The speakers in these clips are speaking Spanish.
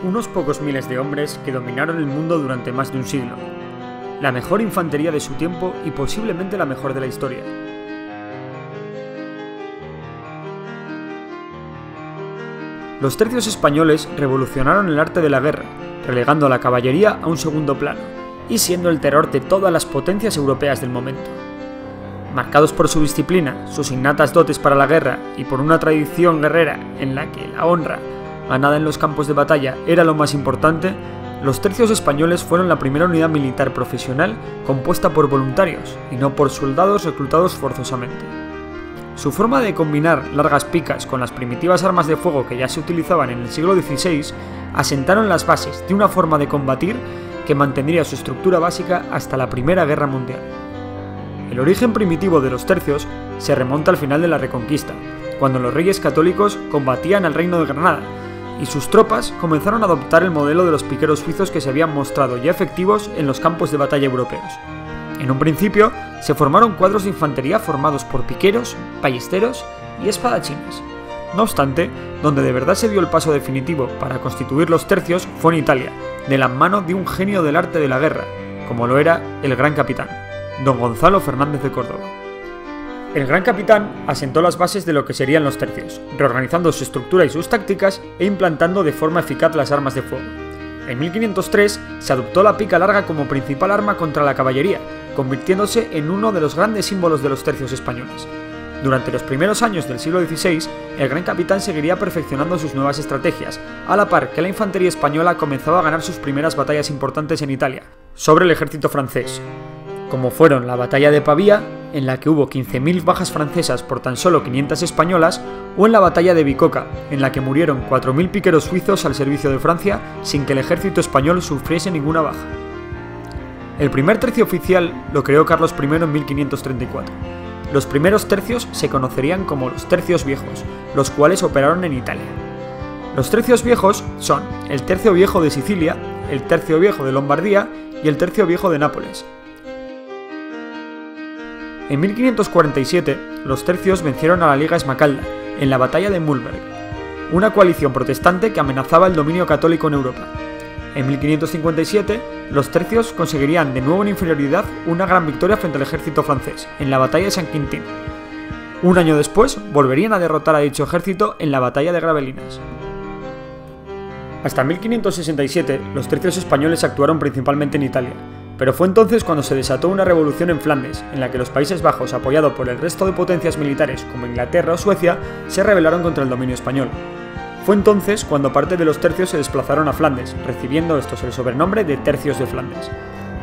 unos pocos miles de hombres que dominaron el mundo durante más de un siglo. La mejor infantería de su tiempo y posiblemente la mejor de la historia. Los tercios españoles revolucionaron el arte de la guerra, relegando a la caballería a un segundo plano, y siendo el terror de todas las potencias europeas del momento. Marcados por su disciplina, sus innatas dotes para la guerra y por una tradición guerrera en la que la honra, ganada en los campos de batalla, era lo más importante, los tercios españoles fueron la primera unidad militar profesional compuesta por voluntarios y no por soldados reclutados forzosamente. Su forma de combinar largas picas con las primitivas armas de fuego que ya se utilizaban en el siglo XVI asentaron las bases de una forma de combatir que mantendría su estructura básica hasta la Primera Guerra Mundial. El origen primitivo de los tercios se remonta al final de la Reconquista, cuando los reyes católicos combatían al Reino de Granada, y sus tropas comenzaron a adoptar el modelo de los piqueros suizos que se habían mostrado ya efectivos en los campos de batalla europeos. En un principio, se formaron cuadros de infantería formados por piqueros, ballesteros y espadachines. No obstante, donde de verdad se dio el paso definitivo para constituir los tercios fue en Italia, de la mano de un genio del arte de la guerra, como lo era el Gran Capitán, don Gonzalo Fernández de Córdoba. El Gran Capitán asentó las bases de lo que serían los tercios, reorganizando su estructura y sus tácticas e implantando de forma eficaz las armas de fuego. En 1503 se adoptó la pica larga como principal arma contra la caballería, convirtiéndose en uno de los grandes símbolos de los tercios españoles. Durante los primeros años del siglo XVI, el Gran Capitán seguiría perfeccionando sus nuevas estrategias, a la par que la infantería española comenzaba a ganar sus primeras batallas importantes en Italia, sobre el ejército francés, como fueron la batalla de Pavía, en la que hubo 15.000 bajas francesas por tan solo 500 españolas, o en la batalla de Bicoca, en la que murieron 4.000 piqueros suizos al servicio de Francia sin que el ejército español sufriese ninguna baja. El primer tercio oficial lo creó Carlos I en 1534. Los primeros tercios se conocerían como los tercios viejos, los cuales operaron en Italia. Los tercios viejos son el tercio viejo de Sicilia, el tercio viejo de Lombardía y el tercio viejo de Nápoles. En 1547, los tercios vencieron a la Liga Esmacalda en la batalla de Mühlberg, una coalición protestante que amenazaba el dominio católico en Europa. En 1557, los tercios conseguirían de nuevo en inferioridad una gran victoria frente al ejército francés, en la batalla de San Quintín. Un año después, volverían a derrotar a dicho ejército en la batalla de Gravelinas. Hasta 1567, los tercios españoles actuaron principalmente en Italia, pero fue entonces cuando se desató una revolución en Flandes, en la que los Países Bajos, apoyado por el resto de potencias militares como Inglaterra o Suecia, se rebelaron contra el dominio español. Fue entonces cuando parte de los tercios se desplazaron a Flandes, recibiendo estos el sobrenombre de Tercios de Flandes.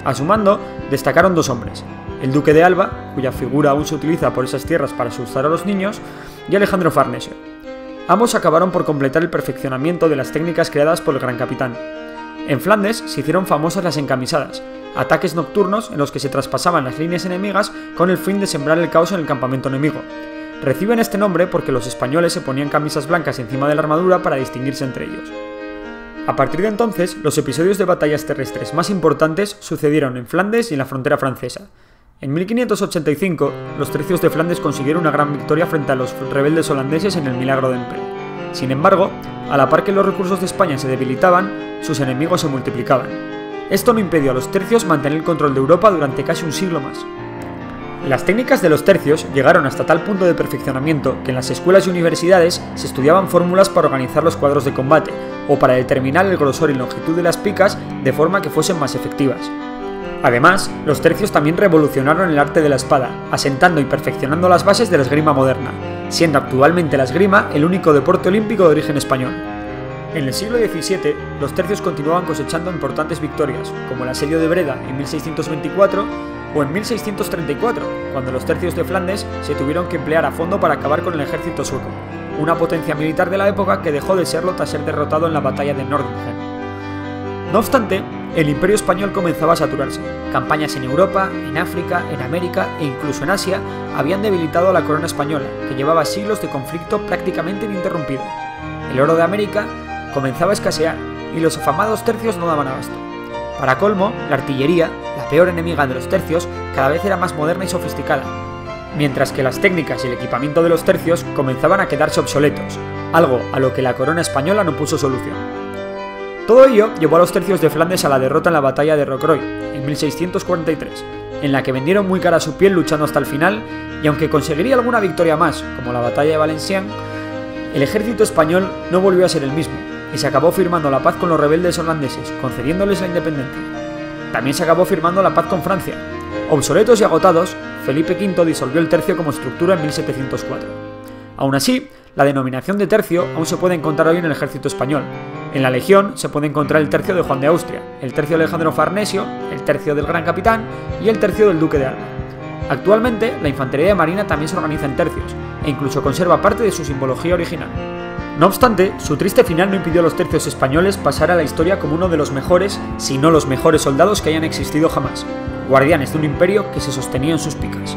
A su mando destacaron dos hombres, el duque de Alba, cuya figura aún se utiliza por esas tierras para asustar a los niños, y Alejandro Farnesio. Ambos acabaron por completar el perfeccionamiento de las técnicas creadas por el Gran Capitán. En Flandes se hicieron famosas las encamisadas, ataques nocturnos en los que se traspasaban las líneas enemigas con el fin de sembrar el caos en el campamento enemigo. Reciben este nombre porque los españoles se ponían camisas blancas encima de la armadura para distinguirse entre ellos. A partir de entonces, los episodios de batallas terrestres más importantes sucedieron en Flandes y en la frontera francesa. En 1585, los tercios de Flandes consiguieron una gran victoria frente a los rebeldes holandeses en el Milagro de Empel. Sin embargo, a la par que los recursos de España se debilitaban, sus enemigos se multiplicaban. Esto no impidió a los tercios mantener el control de Europa durante casi un siglo más. Las técnicas de los tercios llegaron hasta tal punto de perfeccionamiento que en las escuelas y universidades se estudiaban fórmulas para organizar los cuadros de combate o para determinar el grosor y longitud de las picas de forma que fuesen más efectivas. Además, los tercios también revolucionaron el arte de la espada, asentando y perfeccionando las bases de la esgrima moderna, siendo actualmente la esgrima el único deporte olímpico de origen español. En el siglo XVII, los tercios continuaban cosechando importantes victorias, como el asedio de Breda en 1624 o en 1634, cuando los tercios de Flandes se tuvieron que emplear a fondo para acabar con el ejército sueco, una potencia militar de la época que dejó de serlo tras ser derrotado en la batalla de Nordringen. No obstante, el Imperio Español comenzaba a saturarse. Campañas en Europa, en África, en América e incluso en Asia habían debilitado a la corona española, que llevaba siglos de conflicto prácticamente ininterrumpido. El oro de América comenzaba a escasear y los afamados tercios no daban abasto. Para colmo, la artillería, la peor enemiga de los tercios, cada vez era más moderna y sofisticada, mientras que las técnicas y el equipamiento de los tercios comenzaban a quedarse obsoletos, algo a lo que la corona española no puso solución. Todo ello llevó a los tercios de Flandes a la derrota en la batalla de Rocroi, en 1643, en la que vendieron muy cara su piel luchando hasta el final, y aunque conseguiría alguna victoria más, como la batalla de Valenciennes, el ejército español no volvió a ser el mismo, y se acabó firmando la paz con los rebeldes holandeses, concediéndoles la independencia. También se acabó firmando la paz con Francia. Obsoletos y agotados, Felipe V disolvió el tercio como estructura en 1704. Aún así, la denominación de tercio aún se puede encontrar hoy en el ejército español. En la Legión se puede encontrar el tercio de Juan de Austria, el tercio de Alejandro Farnesio, el tercio del Gran Capitán y el tercio del Duque de Alba. Actualmente, la infantería de marina también se organiza en tercios, e incluso conserva parte de su simbología original. No obstante, su triste final no impidió a los tercios españoles pasar a la historia como uno de los mejores, si no los mejores soldados que hayan existido jamás, guardianes de un imperio que se sostenía en sus picas.